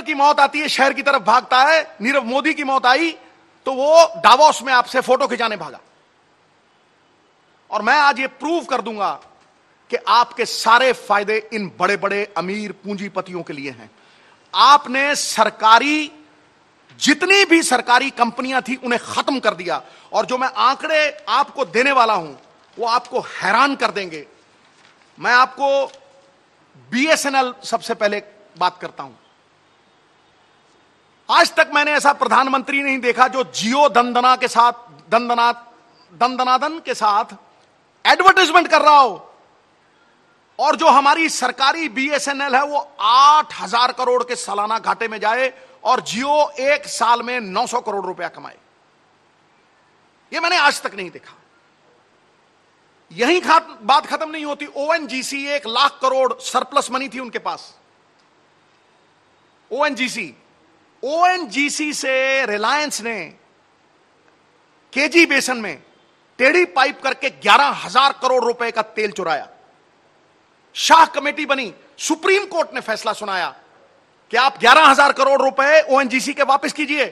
की मौत आती है, शहर की तरफ भागता है। नीरव मोदी की मौत आई तो वो डावोस में आपसे फोटो खिंचाने भागा। और मैं आज ये प्रूव कर दूंगा कि आपके सारे फायदे इन बड़े बड़े अमीर पूंजीपतियों के लिए हैं। आपने सरकारी, जितनी भी सरकारी कंपनियां थी उन्हें खत्म कर दिया। और जो मैं आंकड़े आपको देने वाला हूं वो आपको हैरान कर देंगे। मैं आपको बीएसएनएल सबसे पहले बात करता हूं। आज तक मैंने ऐसा प्रधानमंत्री नहीं देखा जो जियो दंदना के साथ, दंदनादन के साथ एडवर्टाइजमेंट कर रहा हो। और जो हमारी सरकारी बीएसएनएल है वो 8,000 करोड़ के सालाना घाटे में जाए और जियो एक साल में 900 करोड़ रुपया कमाए। ये मैंने आज तक नहीं देखा। यहीं बात खत्म नहीं होती। ONGC 1 lakh crore surplus money थी उनके पास। ओएनजीसी से रिलायंस ने केजी बेसन में टेढ़ी पाइप करके 11,000 करोड़ रुपए का तेल चुराया। शाह कमेटी बनी, सुप्रीम कोर्ट ने फैसला सुनाया कि आप 11,000 करोड़ रुपए ओएनजीसी के वापस कीजिए।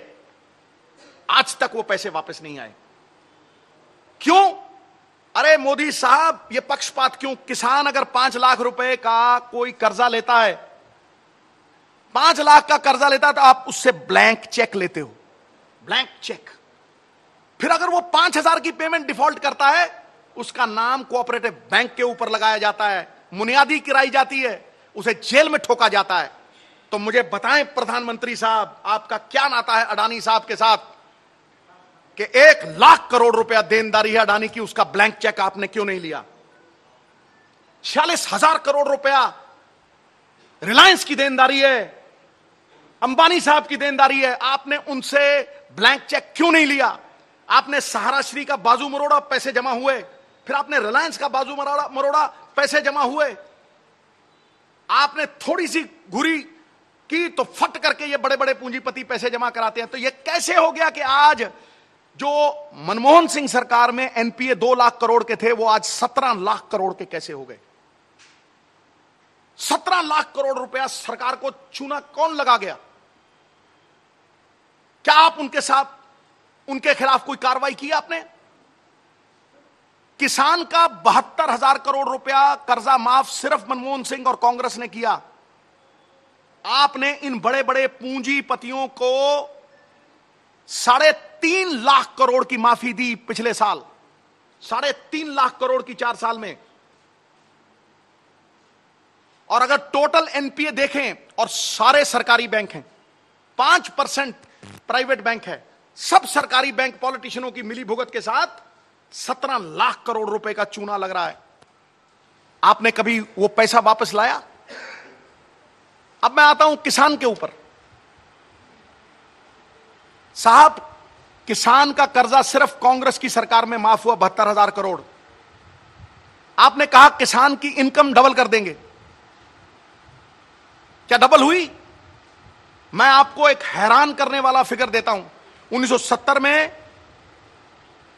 आज तक वो पैसे वापस नहीं आए। क्यों? अरे मोदी साहब, ये पक्षपात क्यों? किसान अगर 5 लाख रुपए का कोई कर्जा लेता है, 5 लाख का कर्जा लेता है तो आप उससे ब्लैंक चेक लेते हो, ब्लैंक चेक। फिर अगर वो 5,000 की पेमेंट डिफॉल्ट करता है, उसका नाम कोऑपरेटिव बैंक के ऊपर लगाया जाता है, मुनियादी गिराई जाती है, उसे जेल में ठोका जाता है। तो मुझे बताएं प्रधानमंत्री साहब, आपका क्या नाता है अडानी साहब के साथ कि 1 लाख करोड़ रुपया देनदारी है अडानी की, उसका ब्लैंक चेक आपने क्यों नहीं लिया? 46,000 करोड़ रुपया रिलायंस की देनदारी है, अंबानी साहब की देनदारी है, आपने उनसे ब्लैंक चेक क्यों नहीं लिया? आपने सहारा श्री का बाजू मरोड़ा, पैसे जमा हुए, फिर आपने रिलायंस का बाजू मरोड़ा, पैसे जमा हुए। आपने थोड़ी सी घुरी की तो फट करके ये बड़े बड़े पूंजीपति पैसे जमा कराते हैं। तो ये कैसे हो गया कि आज जो मनमोहन सिंह सरकार में एनपीए 2 लाख करोड़ के थे वो आज 17 लाख करोड़ के कैसे हो गए? 17 लाख करोड़ रुपया सरकार को चूना कौन लगा गया? क्या आप उनके साथ, उनके खिलाफ कोई कार्रवाई की आपने? किसान का 72,000 करोड़ रुपया कर्जा माफ सिर्फ मनमोहन सिंह और कांग्रेस ने किया। आपने इन बड़े बड़े पूंजीपतियों को 3.5 लाख करोड़ की माफी दी पिछले साल, 3.5 लाख करोड़ की 4 साल में। और अगर टोटल एनपीए देखें, और सारे सरकारी बैंक हैं, 5% प्राइवेट बैंक है, सब सरकारी बैंक पॉलिटिशियनों की मिलीभुगत के साथ 17 लाख करोड़ रुपए का चूना लग रहा है। आपने कभी वो पैसा वापस लाया? अब मैं आता हूं किसान के ऊपर। साहब, किसान का कर्जा सिर्फ कांग्रेस की सरकार में माफ हुआ 72,000 करोड़। आपने कहा किसान की इनकम डबल कर देंगे। क्या डबल हुई? मैं आपको एक हैरान करने वाला फिगर देता हूं। 1970 में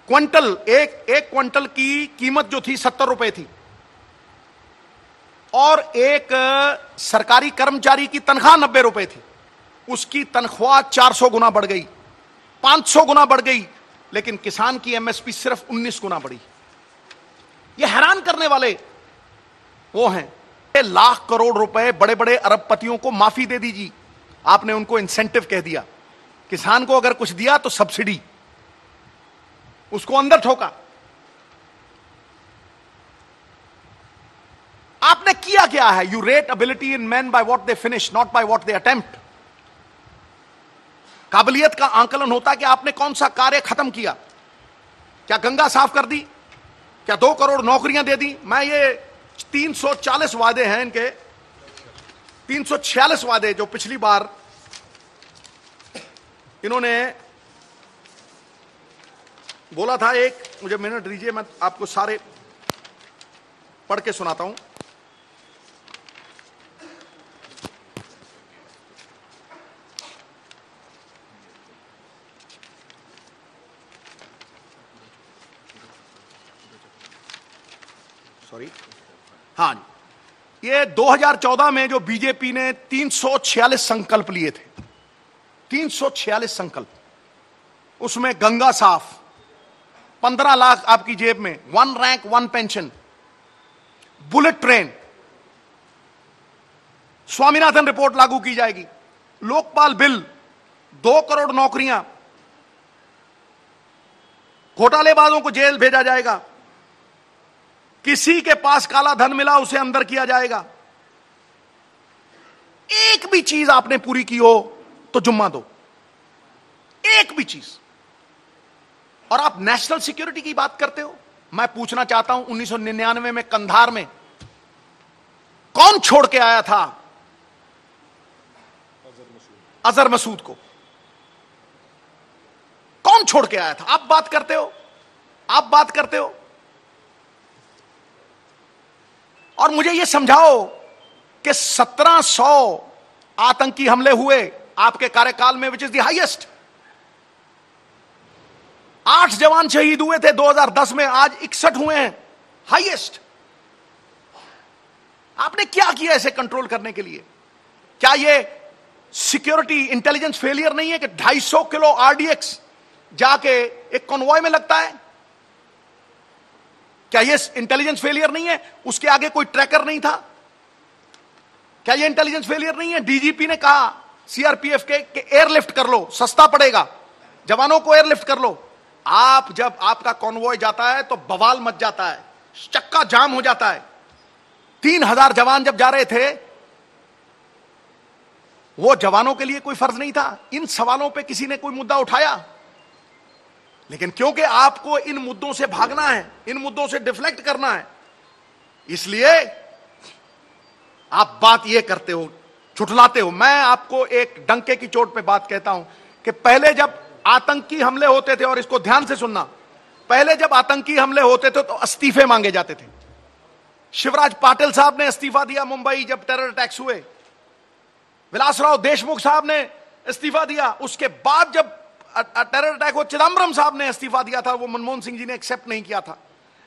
क्विंटल, एक क्विंटल की कीमत जो थी 70 रुपए थी, और एक सरकारी कर्मचारी की तनख्वाह 90 रुपए थी। उसकी तनख्वाह 400 गुना बढ़ गई, 500 गुना बढ़ गई, लेकिन किसान की एमएसपी सिर्फ 19 गुना बढ़ी। ये हैरान करने वाले वो हैं। लाख करोड़ रुपए बड़े बड़े अरबपतियों को माफी दे दीजिए, आपने उनको इंसेंटिव कह दिया। किसान को अगर कुछ दिया तो सब्सिडी, उसको अंदर ठोका। आपने किया क्या है? You rate ability in man by what they finish, not by what they attempt. काबिलियत का आंकलन होता है कि आपने कौन सा कार्य खत्म किया। क्या गंगा साफ कर दी? क्या 2 करोड़ नौकरियां दे दी? मैं ये 340 वादे हैं इनके, 346 वादे जो पिछली बार इन्होंने बोला था। एक मुझे मिनट दीजिए, मैं आपको सारे पढ़ के सुनाता हूं। सॉरी, हाँ, ये 2014 में जो बीजेपी ने 346 संकल्प लिए थे, 346 संकल्प, उसमें गंगा साफ, 15 लाख आपकी जेब में, 1 rank 1 pension, bullet train, Swaminathan report लागू की जाएगी, लोकपाल बिल, 2 करोड़ नौकरियां, घोटालेबाजों को जेल भेजा जाएगा, किसी के पास काला धन मिला उसे अंदर किया जाएगा। एक भी चीज आपने पूरी की हो तो जुम्मा दो, एक भी चीज। और आप नेशनल सिक्योरिटी की बात करते हो। मैं पूछना चाहता हूं 1999 में कंधार में कौन छोड़ के आया था अजहर मसूद को? कौन छोड़ के आया था? आप बात करते हो, आप बात करते हो। और मुझे यह समझाओ कि 1700 आतंकी हमले हुए आपके कार्यकाल में, विच इज द हाईएस्ट। 8 जवान शहीद हुए थे 2010 में, आज 61 हुए हैं, हाईएस्ट। आपने क्या किया इसे कंट्रोल करने के लिए? क्या यह सिक्योरिटी इंटेलिजेंस फेलियर नहीं है कि 250 किलो आरडीएक्स जाके एक कॉन्वॉय में लगता है? क्या यह इंटेलिजेंस फेलियर नहीं है? उसके आगे कोई ट्रैकर नहीं था? क्या यह इंटेलिजेंस फेलियर नहीं है? डीजीपी ने कहा सीआरपीएफ के कि एयरलिफ्ट कर लो, सस्ता पड़ेगा, जवानों को एयरलिफ्ट कर लो। आप जब आपका कॉन्वॉय जाता है तो बवाल मच जाता है, चक्का जाम हो जाता है। 3000 जवान जब जा रहे थे, वो जवानों के लिए कोई फर्ज नहीं था? इन सवालों पे किसी ने कोई मुद्दा उठाया? लेकिन क्योंकि आपको इन मुद्दों से भागना है, इन मुद्दों से डिफ्लेक्ट करना है, इसलिए आप बात ये करते हो, छुटलाते हो। मैं आपको एक डंके की चोट पे बात कहता हूं कि पहले जब आतंकी हमले होते थे, और इसको ध्यान से सुनना, पहले जब आतंकी हमले होते थे तो इस्तीफे मांगे जाते थे। शिवराज पाटिल साहब ने इस्तीफा दिया मुंबई जब टेरर अटैक्स हुए, विलासराव देशमुख साहब ने इस्तीफा दिया। उसके बाद जब टेरर अटैक हो, चिदम्बरम साहब ने इस्तीफा दिया था, वो मनमोहन सिंह जी ने एक्सेप्ट नहीं किया था।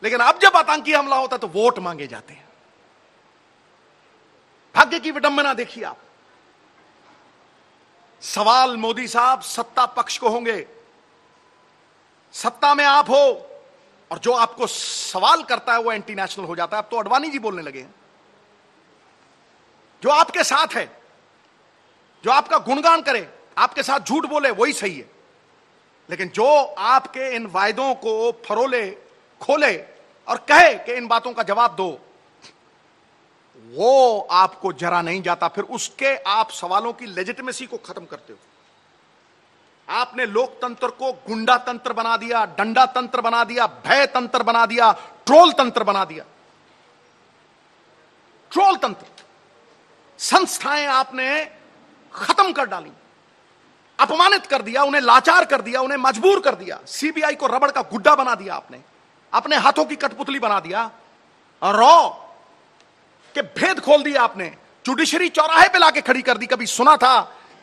लेकिन अब जब आतंकी हमला होता है तो वोट मांगे जाते हैं। भाग्य की विडंबना देखिए आप। सवाल मोदी साहब सत्ता पक्ष को होंगे, सत्ता में आप हो, और जो आपको सवाल करता है वो एंटी नेशनल हो जाता है। अब तो अडवाणी जी बोलने लगे हैं। जो आपके साथ है, जो आपका गुणगान करे, आपके साथ झूठ बोले, वही सही है। लेकिन जो आपके इन वायदों को फरोले, खोले और कहे कि इन बातों का जवाब दो, वो आपको जरा नहीं जाता। फिर उसके आप सवालों की लेजिटिमेसी को खत्म करते हो। आपने लोकतंत्र को गुंडा तंत्र बना दिया, डंडा तंत्र बना दिया, भय तंत्र बना दिया, ट्रोल तंत्र बना दिया। ट्रोल तंत्र, संस्थाएं आपने खत्म कर डाली, अपमानित कर दिया, उन्हें लाचार कर दिया, उन्हें मजबूर कर दिया। सीबीआई को रबड़ का गुड्डा बना दिया आपने, अपने हाथों की कठपुतली बना दिया। रॉ के भेद खोल दिया आपने, जुडिशरी चौराहे पे लाके खड़ी कर दी। कभी सुना था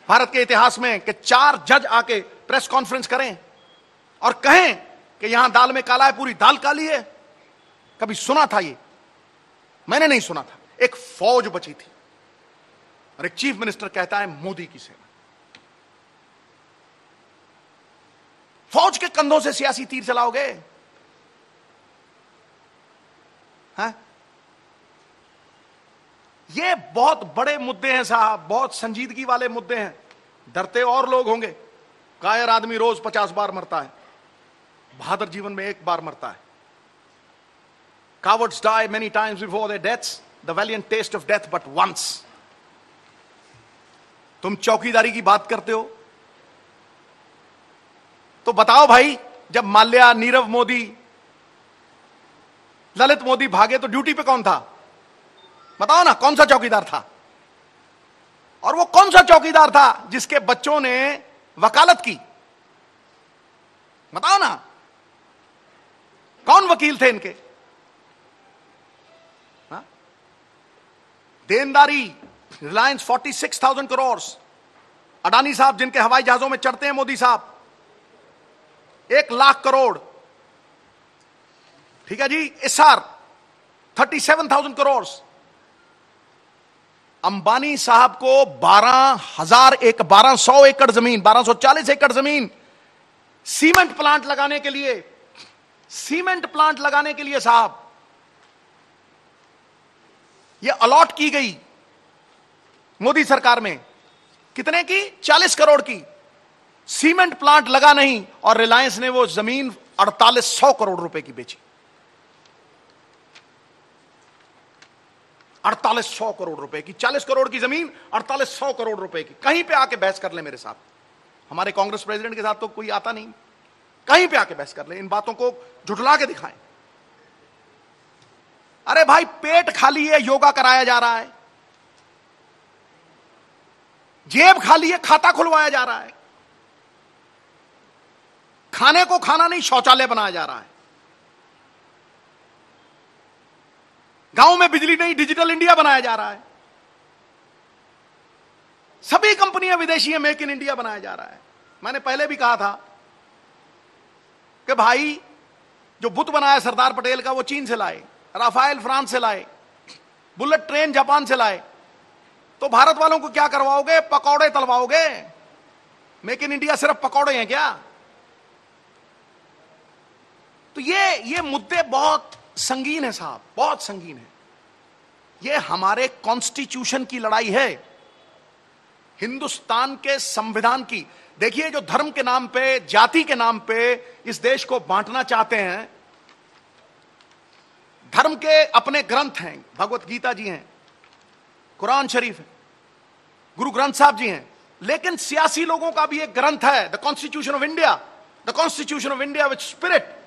भारत के इतिहास में कि 4 जज आके प्रेस कॉन्फ्रेंस करें और कहें कि यहां दाल में काला है, पूरी दाल काली है? कभी सुना था ये? मैंने नहीं सुना था। एक फौज बची थी और एक चीफ मिनिस्टर कहता है मोदी की सेना। फौज के कंधों से सियासी तीर चलाओगे? हाँ? ये बहुत बड़े मुद्दे हैं साहब, बहुत संजीदगी वाले मुद्दे हैं। डरते और लोग होंगे। कायर आदमी रोज 50 बार मरता है, बहादुर जीवन में एक बार मरता है। Cowards die many times before their deaths. The valiant taste of death but once. तुम चौकीदारी की बात करते हो तो बताओ भाई, जब माल्या, नीरव मोदी, ललित मोदी भागे तो ड्यूटी पे कौन था? बताओ ना, कौन सा चौकीदार था? और वो कौन सा चौकीदार था जिसके बच्चों ने वकालत की? बताओ ना, कौन वकील थे इनके? हा? देनदारी, रिलायंस 46,000 करोड़, अडानी साहब जिनके हवाई जहाजों में चढ़ते हैं मोदी साहब, 1 लाख करोड़। ठीक है जी, एसआर 37,000 करोड़। अंबानी साहब को 1200 एकड़ जमीन, 1240 एकड़ जमीन सीमेंट प्लांट लगाने के लिए, साहब यह अलॉट की गई मोदी सरकार में। कितने की? 40 करोड़ की। सीमेंट प्लांट लगा नहीं और रिलायंस ने वो जमीन 4800 करोड़ रुपए की बेची। 4800 करोड़ रुपए की, 40 करोड़ की जमीन 4800 करोड़ रुपए की। कहीं पे आके बहस कर ले मेरे साथ, हमारे कांग्रेस प्रेसिडेंट के साथ तो कोई आता नहीं, कहीं पे आके बहस कर ले, इन बातों को झुठला के दिखाएं। अरे भाई पेट खाली है, योगा कराया जा रहा है, जेब खाली है, खाता खुलवाया जा रहा है, खाने को खाना नहीं शौचालय बनाया जा रहा है, गांव में बिजली नहीं डिजिटल इंडिया बनाया जा रहा है, सभी कंपनियां विदेशी है, मेक इन इंडिया बनाया जा रहा है। मैंने पहले भी कहा था कि भाई जो बुत बनाया सरदार पटेल का वो चीन से लाए, राफेल फ्रांस से लाए, बुलेट ट्रेन जापान से लाए, तो भारत वालों को क्या करवाओगे? पकौड़े तलवाओगे? मेक इन इंडिया सिर्फ पकौड़े हैं क्या? तो ये मुद्दे बहुत संगीन है साहब, बहुत संगीन है। ये हमारे कॉन्स्टिट्यूशन की लड़ाई है, हिंदुस्तान के संविधान की। देखिए जो धर्म के नाम पे, जाति के नाम पे इस देश को बांटना चाहते हैं, धर्म के अपने ग्रंथ हैं, भगवत गीता जी हैं, कुरान शरीफ है, गुरु ग्रंथ साहब जी हैं, लेकिन सियासी लोगों का भी एक ग्रंथ है, the constitution of India, the constitution of India which spirit